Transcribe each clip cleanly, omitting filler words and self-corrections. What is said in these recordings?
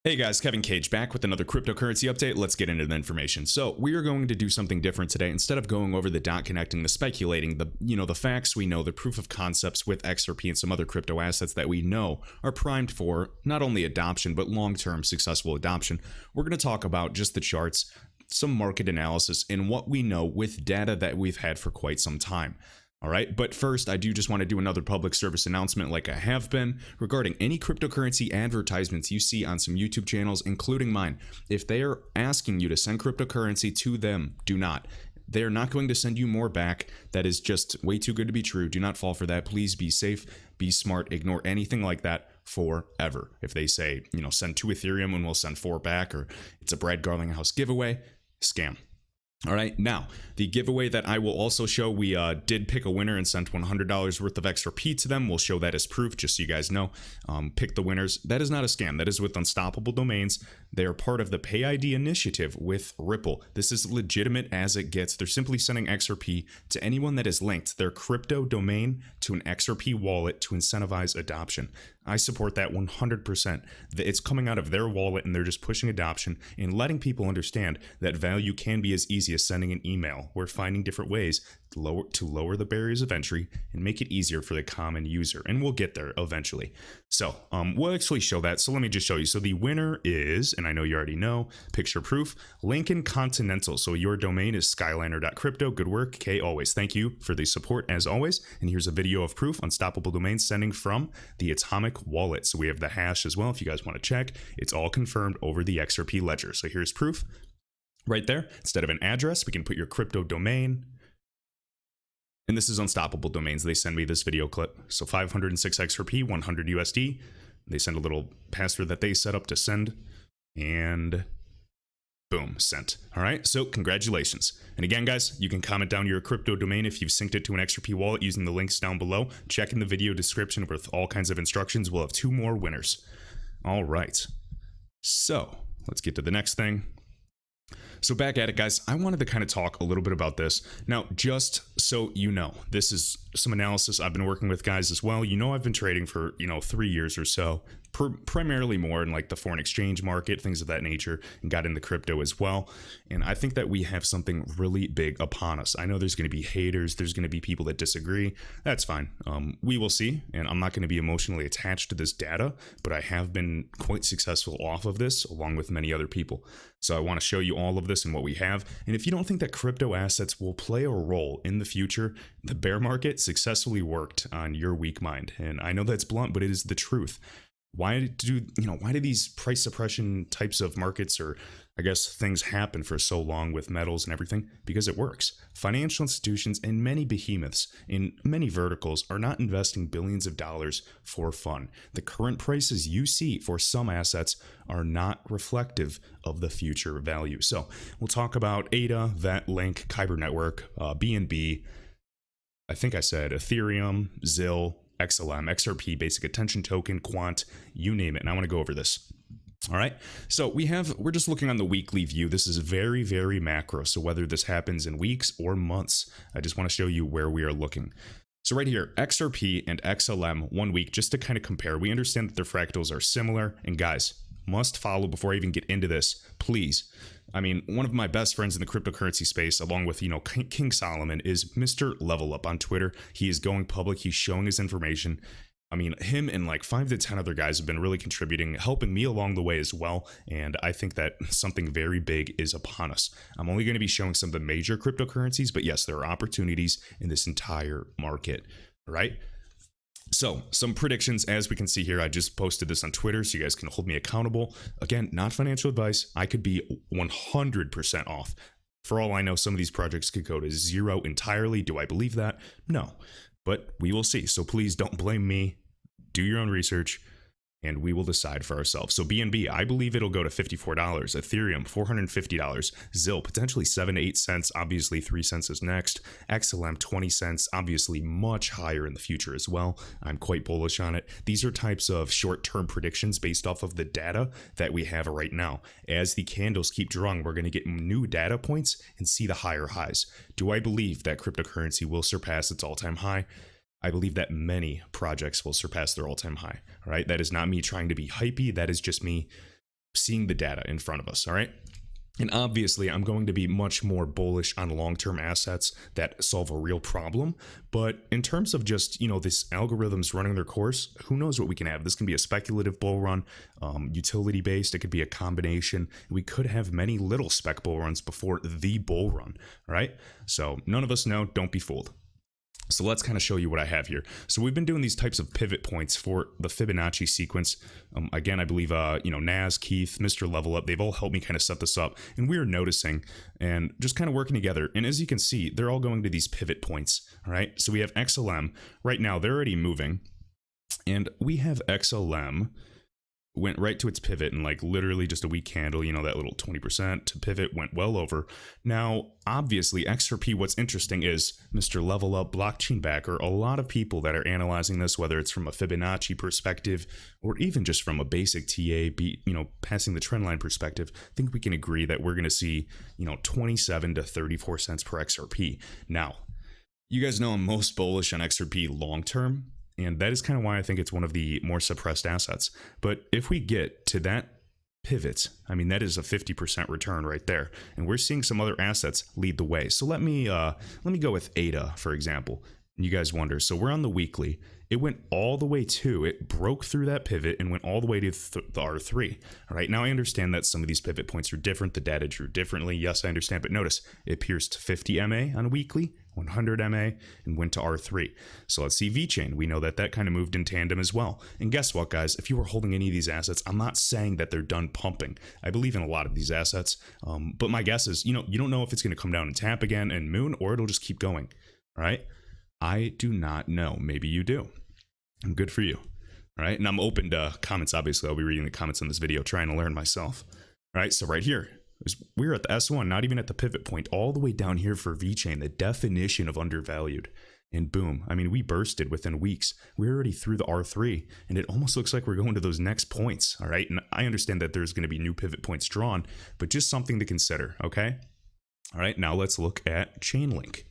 Hey guys, Kevin Cage back with another cryptocurrency update. Let's get into the information. So we are going to do something different today. Instead of going over the dot connecting, the speculating, the facts we know, the proof of concepts with XRP and some other crypto assets that we know are primed for not only adoption, but long-term successful adoption. We're going to talk about just the charts, some market analysis, and what we know with data that we've had for quite some time. All right, but first, I do just want to do another public service announcement like I have been regarding any cryptocurrency advertisements you see on some YouTube channels, including mine. If they are asking you to send cryptocurrency to them, do not. They are not going to send you more back. That is just way too good to be true. Do not fall for that. Please be safe, be smart, ignore anything like that forever. If they say, send 2 Ethereum and we'll send 4 back, or it's a Brad Garlinghouse giveaway, scam. All right, now the giveaway that I will also show, we did pick a winner and sent $100 worth of XRP to them. We'll show that as proof, just so you guys know. Pick the winners. That is not a scam. That is with Unstoppable Domains. They are part of the Pay ID initiative with Ripple. This is legitimate as it gets. They're simply sending XRP to anyone that is linked their crypto domain to an XRP wallet to incentivize adoption. I support that 100%. It's coming out of their wallet and they're just pushing adoption and letting people understand that value can be as easy as sending an email. We're finding different ways to lower the barriers of entry and make it easier for the common user. And we'll get there eventually. So we'll actually show that. So let me just show you. So the winner is, and I know you already know, picture proof, Lincoln Continental. So your domain is skyliner.crypto. Good work, Kay, always. Thank you for the support as always. And here's a video of proof, Unstoppable Domains sending from the Atomic Wallet. So we have the hash as well. If you guys want to check, it's all confirmed over the XRP ledger. So here's proof right there. Instead of an address, we can put your crypto domain. And this is Unstoppable Domains. They send me this video clip. So 506 XRP, 100 USD. They send a little password that they set up to send. And boom, sent. All right, so congratulations. And again, guys, you can comment down your crypto domain if you've synced it to an XRP wallet using the links down below. Check in the video description with all kinds of instructions. We'll have 2 more winners. All right, so let's get to the next thing. So back at it, guys, I wanted to kind of talk a little bit about this. Now, just so you know, this is some analysis I've been working with guys as well. I've been trading for, 3 years or so, primarily more in like the foreign exchange market, things of that nature, and got into crypto as well. And I think that we have something really big upon us. I know there's going to be haters. There's going to be people that disagree. That's fine. We will see. And I'm not going to be emotionally attached to this data, but I have been quite successful off of this along with many other people. So I want to show you all of this and what we have. And if you don't think that crypto assets will play a role in the future, the bear market successfully worked on your weak mind. And I know that's blunt, but it is the truth. Why do these price suppression types of markets, or I guess things, happen for so long with metals and everything? Because it works. Financial institutions and many behemoths in many verticals are not investing billions of dollars for fun. The current prices you see for some assets are not reflective of the future value. So we'll talk about ADA, VET, Link, Kyber Network, BNB. I think I said Ethereum, ZIL, XLM, XRP, Basic Attention Token, Quant, you name it. And I want to go over this. All right. So we're just looking on the weekly view. This is very, very macro. So whether this happens in weeks or months, I just want to show you where we are looking. So right here, XRP and XLM 1 week, just to kind of compare. We understand that their fractals are similar. And guys, must follow before I even get into this, please. I mean, one of my best friends in the cryptocurrency space, along with, King Solomon, is Mr. Level Up on Twitter. He is going public. He's showing his information. I mean, him and like 5 to 10 other guys have been really contributing, helping me along the way as well. And I think that something very big is upon us. I'm only going to be showing some of the major cryptocurrencies, but yes, there are opportunities in this entire market, right? So some predictions, as we can see here. I just posted this on Twitter so you guys can hold me accountable. Again, not financial advice. I could be 100% off. For all I know, some of these projects could go to 0 entirely. Do I believe that? No, but we will see. So please don't blame me. Do your own research, and we will decide for ourselves. So BNB, I believe it'll go to $54. Ethereum, $450. ZIL, potentially 7 to 8 cents. Obviously, 3 cents is next. XLM, 20 cents. Obviously, much higher in the future as well. I'm quite bullish on it. These are types of short-term predictions based off of the data that we have right now. As the candles keep drawing, we're going to get new data points and see the higher highs. Do I believe that cryptocurrency will surpass its all-time high? I believe that many projects will surpass their all-time high. All right, that is not me trying to be hypey. That is just me seeing the data in front of us, all right? And obviously, I'm going to be much more bullish on long-term assets that solve a real problem. But in terms of just, this algorithms running their course, who knows what we can have? This can be a speculative bull run, utility-based. It could be a combination. We could have many little spec bull runs before the bull run, all right? So none of us know. Don't be fooled. So let's kind of show you what I have here. So we've been doing these types of pivot points for the Fibonacci sequence. Again, I believe, Naz, Keith, Mr. Level Up, they've all helped me kind of set this up. And we're noticing and just kind of working together. And as you can see, they're all going to these pivot points, all right? So we have XLM. Right now, they're already moving. And we have XLM went right to its pivot in like literally just a weak candle, that little 20% to pivot went well over. Now, obviously, XRP, what's interesting is Mr. Level Up, blockchain backer, a lot of people that are analyzing this, whether it's from a Fibonacci perspective or even just from a basic TA, passing the trend line perspective, I think we can agree that we're going to see, 27 to 34 cents per XRP. Now, you guys know I'm most bullish on XRP long term. And that is kind of why I think it's one of the more suppressed assets. But if we get to that pivot, that is a 50% return right there. And we're seeing some other assets lead the way. So let me go with ADA, for example. And you guys wonder, so we're on the weekly. It went all the way it broke through that pivot and went all the way to the R3. All right, now I understand that some of these pivot points are different. The data drew differently. Yes, I understand. But notice it pierced 50 MA on a weekly, 100 MA, and went to R3. So let's see VeChain. We know that kind of moved in tandem as well. And guess what, guys? If you were holding any of these assets, I'm not saying that they're done pumping. I believe in a lot of these assets. But my guess is, you don't know if it's going to come down and tap again and moon, or it'll just keep going. All right? I do not know. Maybe you do. Good for you. All right. And I'm open to comments. Obviously, I'll be reading the comments on this video, trying to learn myself. All right. So right here, we're at the S1, not even at the pivot point, all the way down here for VeChain, the definition of undervalued. And boom. We bursted within weeks. We're already through the R3, and it almost looks like we're going to those next points. All right. And I understand that there's going to be new pivot points drawn, but just something to consider. Okay. All right. Now let's look at Chainlink,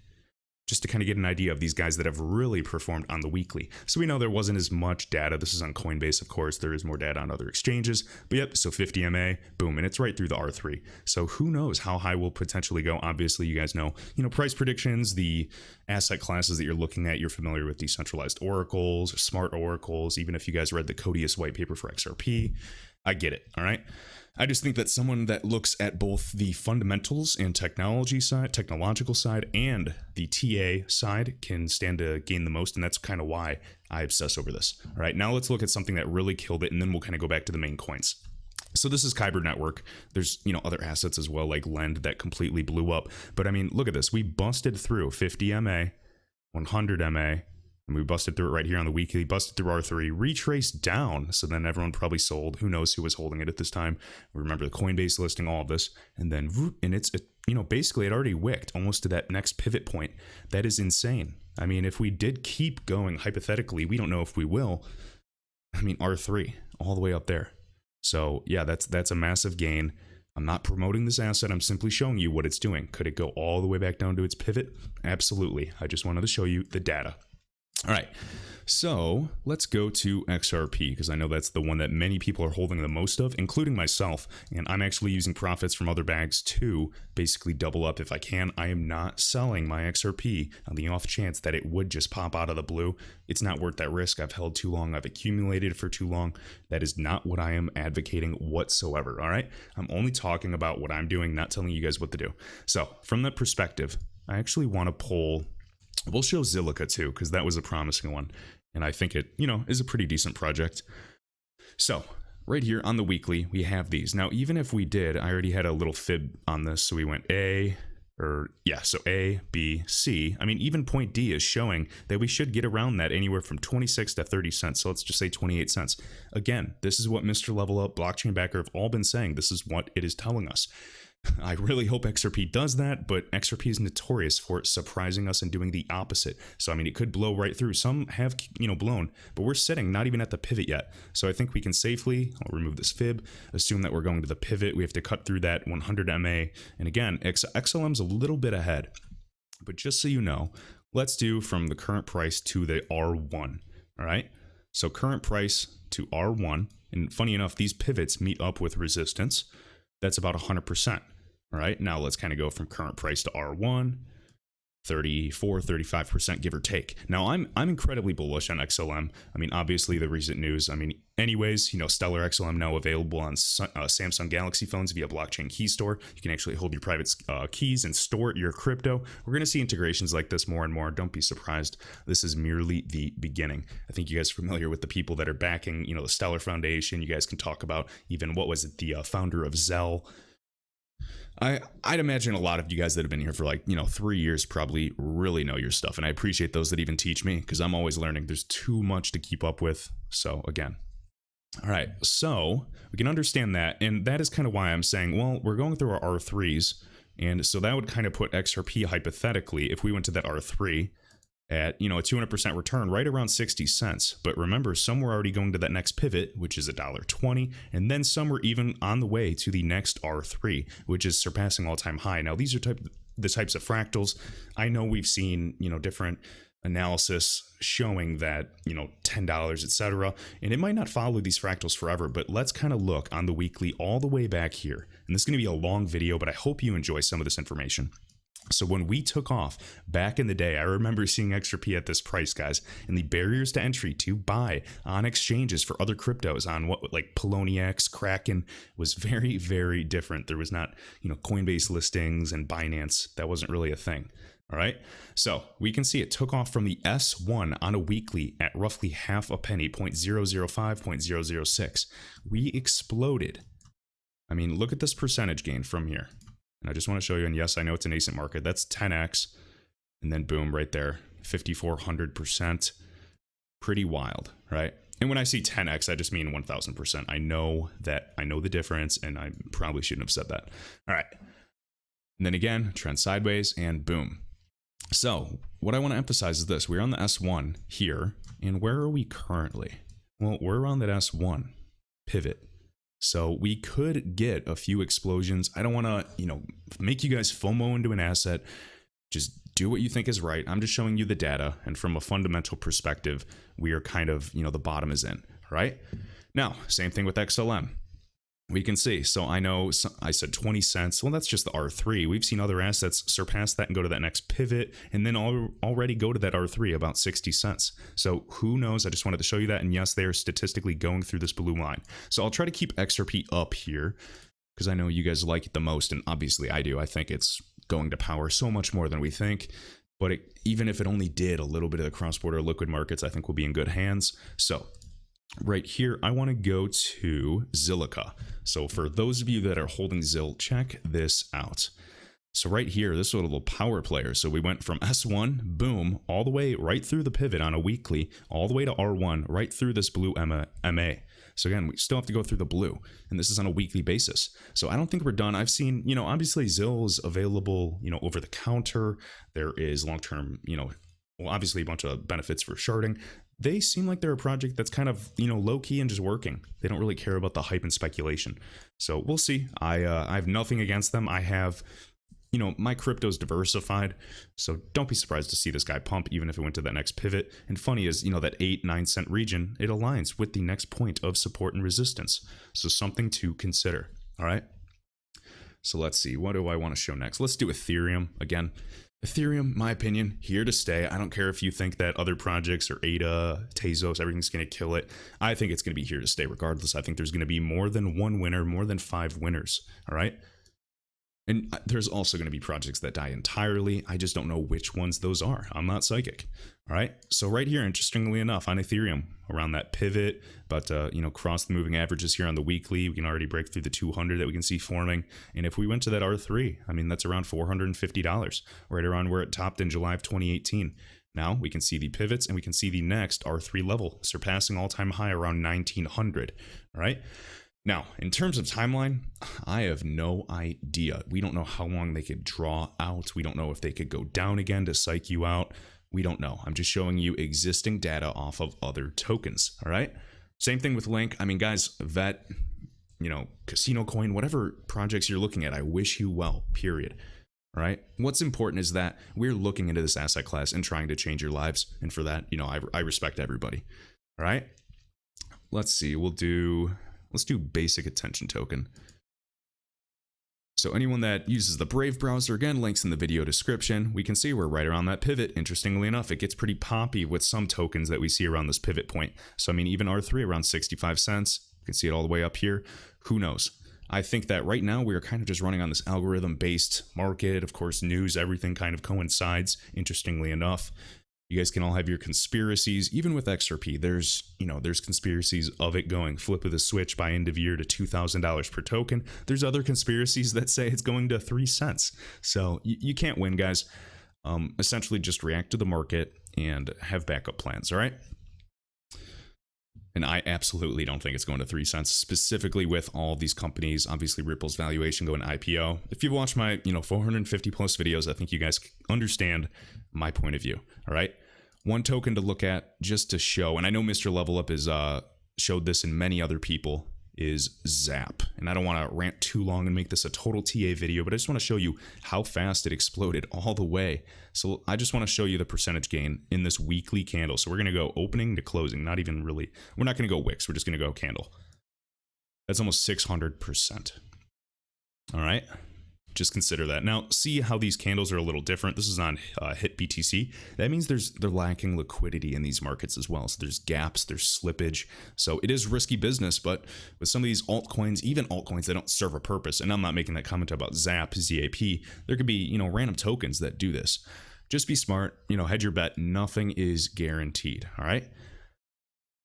just to kind of get an idea of these guys that have really performed on the weekly. So we know there wasn't as much data. This is on Coinbase, of course. There is more data on other exchanges. But yep, so 50 MA, boom, and it's right through the R3. So who knows how high we'll potentially go. Obviously, you guys know, price predictions, the asset classes that you're looking at, you're familiar with decentralized oracles, smart oracles, even if you guys read the Codius white paper for XRP. I get it, all right? I just think that someone that looks at both the fundamentals and technological side, and the TA side can stand to gain the most, and that's kind of why I obsess over this. All right, now let's look at something that really killed it, and then we'll kind of go back to the main coins. So this is Kyber Network. There's, other assets as well, like Lend, that completely blew up. But look at this. We busted through 50 MA, 100 MA, and we busted through it right here on the weekly, busted through R3, retraced down. So then everyone probably sold. Who knows who was holding it at this time? Remember the Coinbase listing, all of this. And then, basically it already wicked almost to that next pivot point. That is insane. If we did keep going, hypothetically, we don't know if we will. R3, all the way up there. So yeah, that's a massive gain. I'm not promoting this asset. I'm simply showing you what it's doing. Could it go all the way back down to its pivot? Absolutely. I just wanted to show you the data. All right, so let's go to XRP, because I know that's the one that many people are holding the most of, including myself. And I'm actually using profits from other bags to basically double up if I can. I am not selling my XRP on the off chance that it would just pop out of the blue. It's not worth that risk. I've held too long. I've accumulated for too long. That is not what I am advocating whatsoever. All right, I'm only talking about what I'm doing, not telling you guys what to do. So from that perspective, I actually want to pull. We'll show Zilliqa too, because that was a promising one. And I think it, is a pretty decent project. So right here on the weekly, we have these. Now, even if we did, I already had a little fib on this. So we went so A, B, C. Even point D is showing that we should get around that anywhere from 26 to 30 cents. So let's just say 28 cents. Again, this is what Mr. Level Up, blockchain backer have all been saying. This is what it is telling us. I really hope XRP does that, but XRP is notorious for surprising us and doing the opposite. So, it could blow right through. Some have, blown, but we're sitting not even at the pivot yet. So I think we can safely, I'll remove this fib, assume that we're going to the pivot. We have to cut through that 100 MA. And again, XLM's a little bit ahead, but just so you know, let's do from the current price to the R1. All right. So current price to R1. And funny enough, these pivots meet up with resistance. That's about 100%. All right, now let's kind of go from current price to R1, 34, 35%, give or take. Now I'm incredibly bullish on XLM. I mean, obviously the recent news. I mean, anyways, Stellar XLM now available on Samsung Galaxy phones via blockchain key store. You can actually hold your private keys and store your crypto. We're going to see integrations like this more and more. Don't be surprised. This is merely the beginning. I think you guys are familiar with the people that are backing, the Stellar Foundation. You guys can talk about even what was it, the founder of Zell. I'd imagine a lot of you guys that have been here for 3 years probably really know your stuff. And I appreciate those that even teach me, because I'm always learning. There's too much to keep up with. So again, all right, so we can understand that. And that is kind of why I'm saying, well, we're going through our R3s. And so that would kind of put XRP hypothetically, if we went to that R3 at, a 200% return right around 60 cents. But remember, some were already going to that next pivot, which is $1.20. And then some were even on the way to the next R3, which is surpassing all-time high. Now, these are the types of fractals. I know we've seen, different analysis showing that, $10, etc. And it might not follow these fractals forever, but let's kind of look on the weekly all the way back here. And this is going to be a long video, but I hope you enjoy some of this information. So when we took off back in the day, I remember seeing XRP at this price, guys, and the barriers to entry to buy on exchanges for other cryptos on what like Poloniex, Kraken was very, very different. There was not, Coinbase listings and Binance. That wasn't really a thing. All right. So we can see it took off from the S1 on a weekly at roughly half a penny, 0.005, 0.006. We exploded. I mean, look at this percentage gain from here. And I just want to show you, and yes, I know it's a nascent market. That's 10x. And then boom, right there, 5,400%. Pretty wild, right? And when I see 10x, I just mean 1,000%. I know the difference, and I probably shouldn't have said that. All right. And then again, trend sideways, and boom. So what I want to emphasize is this. We're on the S1 here, and where are we currently? Well, we're on that S1 pivot. So we could get a few explosions. I don't want to, make you guys FOMO into an asset. Just do what you think is right. I'm just showing you the data. And from a fundamental perspective, we are kind of, the bottom is in, right? Now, same thing with XLM. We can see. So I know I said 20 cents. Well, that's just the R3. We've seen other assets surpass that and go to that next pivot and then already go to that R3 about 60 cents. So who knows? I just wanted to show you that. And yes, they are statistically going through this blue line. So I'll try to keep XRP up here because I know you guys like it the most. And obviously I do. I think it's going to power so much more than we think. But even if it only did a little bit of the cross-border liquid markets, I think we'll be in good hands. So right here, I want to go to Zilliqa. So for those of you that are holding ZIL, check this out. So right here, this is a little power player. So we went from S1, boom, all the way right through the pivot on a weekly, all the way to R1, right through this blue MA. So again, we still have to go through the blue, and this is on a weekly basis. So I don't think we're done. I've seen, obviously ZIL is available, over the counter. There is long-term, obviously a bunch of benefits for sharding. They seem like they're a project that's kind of, low-key and just working. They don't really care about the hype and speculation. So we'll see. I have nothing against them. I have, my crypto's diversified. So don't be surprised to see this guy pump, even if it went to that next pivot. And funny is, that 8-9 cent region, it aligns with the next point of support and resistance. So something to consider. All right. So let's see. What do I want to show next? Let's do Ethereum again. Ethereum, my opinion, here to stay. I don't care if you think that other projects or ADA, Tezos, everything's going to kill it. I think it's going to be here to stay regardless. I think there's going to be more than one winner, more than 5 winners. All right. And there's also going to be projects that die entirely. I just don't know which ones those are. I'm not psychic. All right. So right here, interestingly enough, on Ethereum, around that pivot, but, cross the moving averages here on the weekly, we can already break through the 200 that we can see forming. And if we went to that R3, I mean, that's around $450, right around where it topped in July of 2018. Now we can see the pivots and we can see the next R3 level surpassing all-time high around 1900. All right. Now, in terms of timeline, I have no idea. We don't know how long they could draw out. We don't know if they could go down again to psych you out. We don't know. I'm just showing you existing data off of other tokens. All right. Same thing with Link. I mean, guys, VET, Casino Coin, whatever projects you're looking at, I wish you well, period. All right. What's important is that we're looking into this asset class and trying to change your lives. And for that, I respect everybody. All right. let's see, let's do basic attention token. So anyone that uses the Brave browser, again, links in the video description. We can see we're right around that pivot. Interestingly enough, it gets pretty poppy with some tokens that we see around this pivot point. So I mean, even R3 around 65 cents. You can see it all the way up here. Who knows? I think that right now we are kind of just running on this algorithm-based market. Of course, news, everything kind of coincides, interestingly enough. You guys can all have your conspiracies. Even with XRP, there's conspiracies of it going flip of the switch by end of year to $2,000 per token. There's other conspiracies that say it's going to 3 cents. So you can't win, guys. Essentially just react to the market and have backup plans, all right? And I absolutely don't think it's going to 3 cents, specifically with all these companies. Obviously, Ripple's valuation going IPO. If you've watched my 450 plus videos, I think you guys understand my point of view. All right. One token to look at just to show, and I know Mr. Level Up has showed this and many other people, is Zap. And I don't want to rant too long and make this a total TA video, but I just want to show you how fast it exploded all the way. So I just want to show you the percentage gain in this weekly candle. So we're going to go opening to closing, not even really, we're not going to go wicks. We're just going to go candle. That's almost 600%. All right. Just consider that. Now, see how these candles are a little different. This is on Hit BTC. That means they're lacking liquidity in these markets as well. So there's gaps, there's slippage. So it is risky business, but with some of these altcoins, even altcoins that don't serve a purpose, and I'm not making that comment about ZAP, ZAP, there could be, random tokens that do this. Just be smart, hedge your bet. Nothing is guaranteed, all right?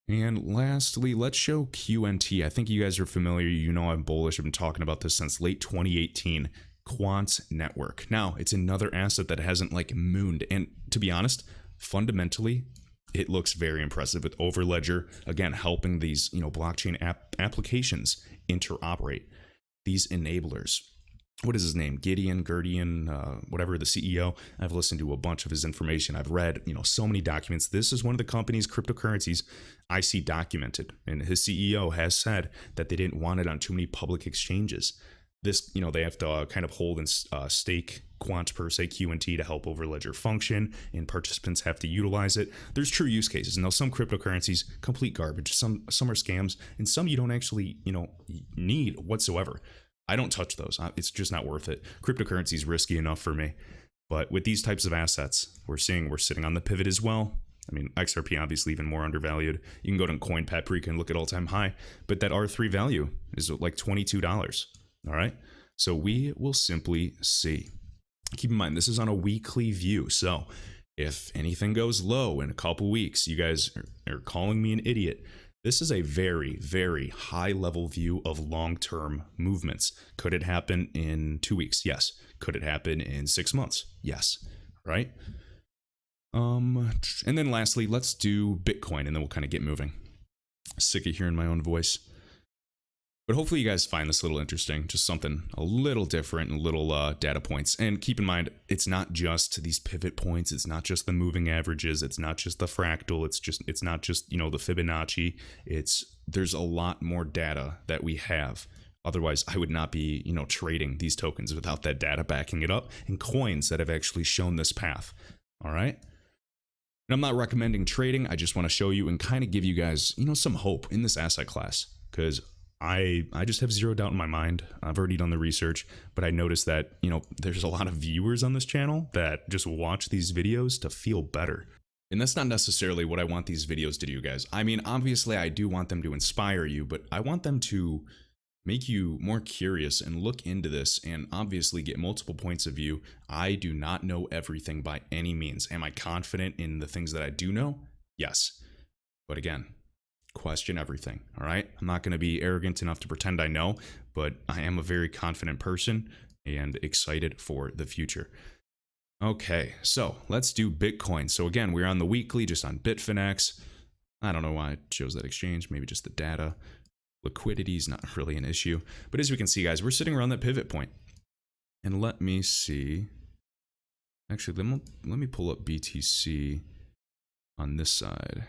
And lastly, let's show QNT. I think you guys are familiar. I'm bullish. I've been talking about this since late 2018. Quant Network. Now, it's another asset that hasn't mooned. And to be honest, fundamentally, it looks very impressive with Overledger, again, helping these, blockchain applications interoperate. These enablers. What is his name? Gerdian, whatever, the CEO. I've listened to a bunch of his information. I've read, so many documents. This is one of the company's cryptocurrencies I see documented. And his CEO has said that they didn't want it on too many public exchanges. This, they have to kind of hold and stake Quant per se, QNT, to help Overledger function, and participants have to utilize it. There's true use cases. Now, some cryptocurrencies, complete garbage. Some are scams, and some you don't actually, need whatsoever. I don't touch those. It's just not worth it. Cryptocurrency is risky enough for me. But with these types of assets, we're sitting on the pivot as well. I mean, XRP obviously even more undervalued. You can go to CoinPaprika and look at all-time high, but that R3 value is like $22. All right. So we will simply see. Keep in mind, this is on a weekly view. So if anything goes low in a couple weeks, you guys are calling me an idiot. This is a very, very high level view of long-term movements. Could it happen in 2 weeks? Yes. Could it happen in 6 months? Yes. Right. And then lastly, let's do Bitcoin, and then we'll kind of get moving. Sick of hearing my own voice. But hopefully you guys find this a little interesting, just something a little different and little data points. And keep in mind, it's not just these pivot points. It's not just the moving averages. It's not just the fractal. It's not just, the Fibonacci. There's a lot more data that we have. Otherwise, I would not be, trading these tokens without that data backing it up, and coins that have actually shown this path. All right. And I'm not recommending trading. I just want to show you and kind of give you guys, some hope in this asset class, because I just have zero doubt in my mind. I've already done the research, but I noticed that, there's a lot of viewers on this channel that just watch these videos to feel better. And that's not necessarily what I want these videos to do, guys. I mean, obviously I do want them to inspire you, but I want them to make you more curious and look into this and obviously get multiple points of view. I do not know everything by any means. Am I confident in the things that I do know? Yes. But again, question everything. All right. I'm not going to be arrogant enough to pretend I know, but I am a very confident person and excited for the future. Okay, so let's do Bitcoin. So again, we're on the weekly, just on Bitfinex. I don't know why it shows that exchange, maybe just the data. Liquidity is not really an issue, but as we can see, guys, we're sitting around that pivot point. And let me see. Actually, let me pull up BTC on this side.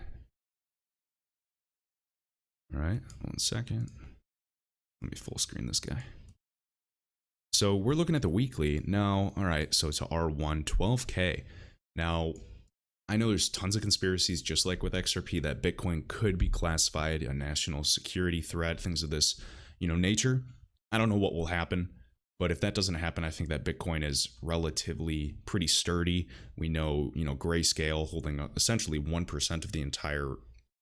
All right, 1 second. Let me full screen this guy. So we're looking at the weekly now. All right, so it's a R1 12K. Now, I know there's tons of conspiracies, just like with XRP, that Bitcoin could be classified a national security threat, things of this, nature. I don't know what will happen, but if that doesn't happen, I think that Bitcoin is relatively pretty sturdy. We know, Grayscale holding essentially 1% of the entire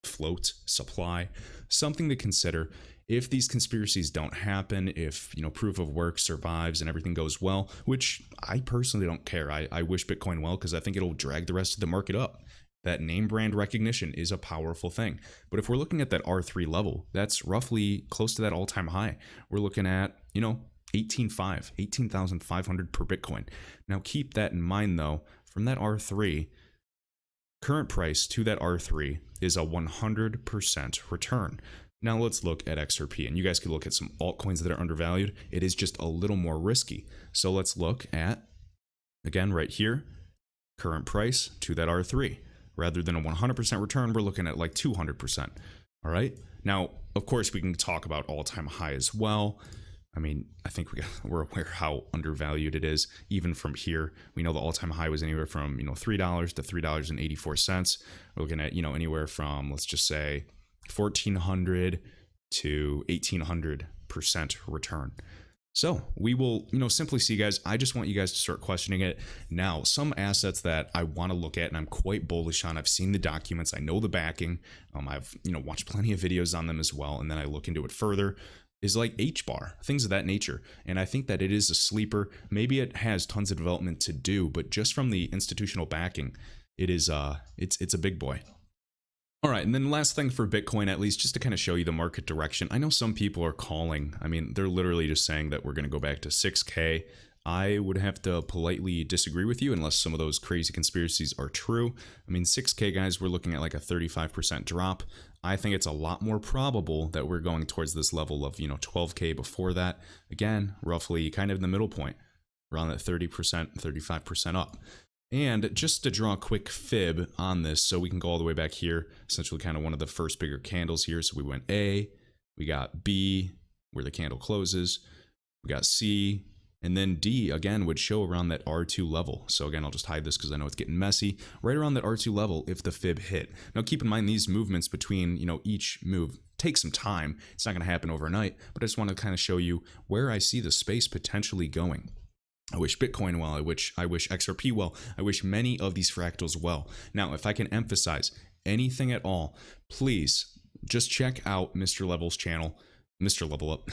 float supply, something to consider. If these conspiracies don't happen, if proof of work survives and everything goes well, which I personally don't care. I wish Bitcoin well because I think it'll drag the rest of the market up. That name brand recognition is a powerful thing. But if we're looking at that R3 level, that's roughly close to that all-time high. We're looking at 18,500 per Bitcoin. Now keep that in mind though. From that R3, current price to that R3 is a 100% return. Now let's look at XRP, and you guys could look at some altcoins that are undervalued. It is just a little more risky. So let's look at, again, right here, current price to that R3. Rather than a 100% return, we're looking at like 200%. All right. Now, of course, we can talk about all-time high as well. I mean, I think we're aware how undervalued it is. Even from here, we know the all-time high was anywhere from $3 to $3.84. We're looking at anywhere from, let's just say, 1,400 to 1,800% return. So we will, simply see, guys. I just want you guys to start questioning it. Now, some assets that I want to look at and I'm quite bullish on. I've seen the documents. I know the backing. I've watched plenty of videos on them as well, and then I look into it further. Is like HBAR, things of that nature. And I think that it is a sleeper. Maybe it has tons of development to do, but just from the institutional backing, it is it's a big boy. All right, and then last thing for Bitcoin, at least, just to kind of show you the market direction. I know some people are calling. I mean, they're literally just saying that we're going to go back to 6K. I would have to politely disagree with you unless some of those crazy conspiracies are true. I mean, 6K, guys, we're looking at like a 35% drop. I think it's a lot more probable that we're going towards this level of, 12K before that. Again, roughly kind of in the middle point, around that 30%, 35% up. And just to draw a quick fib on this, so we can go all the way back here, essentially kind of one of the first bigger candles here. So we went A, we got B, where the candle closes, we got C, and then D, again, would show around that R2 level. So again, I'll just hide this because I know it's getting messy. Right around that R2 level if the fib hit. Now keep in mind these movements between, each move take some time. It's not going to happen overnight, but I just want to kind of show you where I see the space potentially going. I wish Bitcoin well, I wish XRP well, I wish many of these fractals well. Now, if I can emphasize anything at all, please just check out Mr. Level's channel, Mr. Level Up.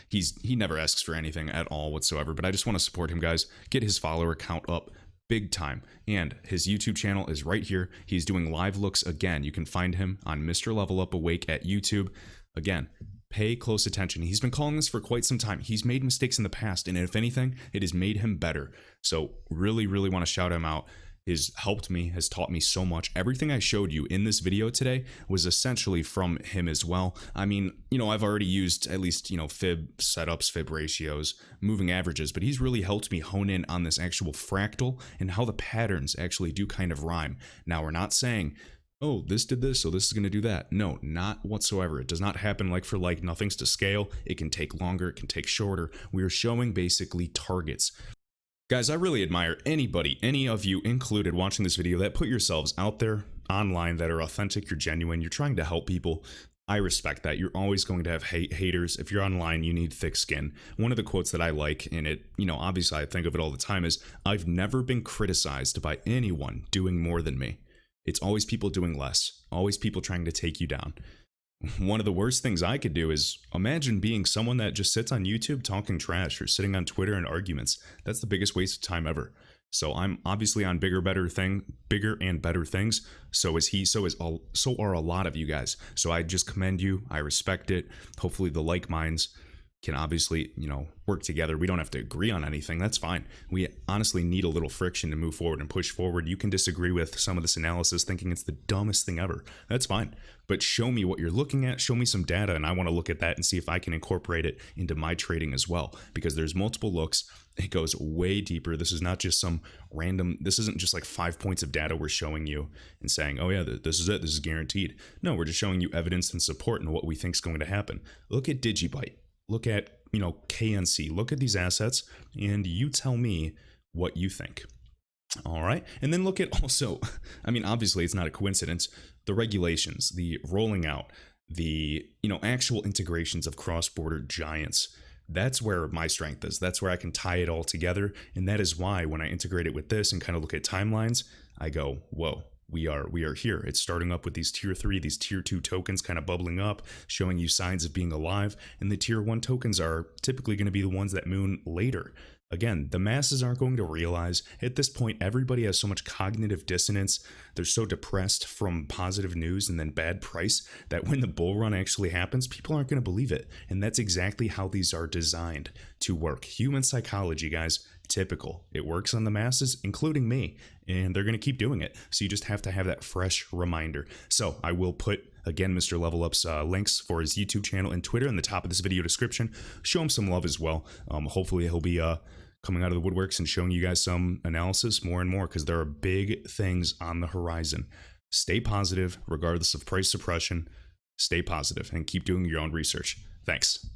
He never asks for anything at all whatsoever, but I just want to support him, guys. Get his follower count up big time. And his YouTube channel is right here. He's doing live looks again. You can find him on Mr. Level Up Awake at YouTube. Again, pay close attention. He's been calling this for quite some time. He's made mistakes in the past, and if anything, it has made him better. So really, really want to shout him out. Has helped me, has taught me so much. Everything I showed you in this video today was essentially from him as well. I mean, I've already used at least, fib setups, fib ratios, moving averages, but he's really helped me hone in on this actual fractal and how the patterns actually do kind of rhyme. Now, we're not saying, oh, this did this, so this is going to do that. No, not whatsoever. It does not happen like for like. Nothing's to scale. It can take longer. It can take shorter. We are showing basically targets. Guys, I really admire anybody, any of you included, watching this video that put yourselves out there online, that are authentic, you're genuine, you're trying to help people. I respect that. You're always going to have haters. If you're online, you need thick skin. One of the quotes that I like, and it, obviously I think of it all the time, is I've never been criticized by anyone doing more than me. It's always people doing less, always people trying to take you down. One of the worst things I could do is imagine being someone that just sits on YouTube talking trash or sitting on Twitter in arguments. That's the biggest waste of time ever. So I'm obviously on bigger and better things. So is he, so are a lot of you guys. So I just commend you. I respect it. Hopefully the like minds can obviously, work together. We don't have to agree on anything. That's fine. We honestly need a little friction to move forward and push forward. You can disagree with some of this analysis, thinking it's the dumbest thing ever. That's fine. But show me what you're looking at. Show me some data, and I want to look at that and see if I can incorporate it into my trading as well. Because there's multiple looks. It goes way deeper. This is not just some random, this isn't just like 5 points of data we're showing you and saying, oh yeah, this is it. This is guaranteed. No, we're just showing you evidence and support and what we think is going to happen. Look at Digibyte. Look at, KNC, look at these assets, and you tell me what you think. All right. And then look at also, I mean, obviously it's not a coincidence, the regulations, the rolling out, the, actual integrations of cross-border giants. That's where my strength is. That's where I can tie it all together. And that is why when I integrate it with this and kind of look at timelines, I go, whoa, we are here. It's starting up with these tier 3, these tier 2 tokens kind of bubbling up, showing you signs of being alive. And the tier 1 tokens are typically going to be the ones that moon later. Again, the masses aren't going to realize. At this point, everybody has so much cognitive dissonance. They're so depressed from positive news and then bad price that when the bull run actually happens, people aren't going to believe it. And that's exactly how these are designed to work. Human psychology, guys, typical. It works on the masses, including me, and they're going to keep doing it. So you just have to have that fresh reminder. So I will put, again, Mr. Level Up's links for his YouTube channel and Twitter in the top of this video description. Show him some love as well. Hopefully he'll be coming out of the woodworks and showing you guys some analysis more and more, because there are big things on the horizon. Stay positive, regardless of price suppression. Stay positive and keep doing your own research. Thanks.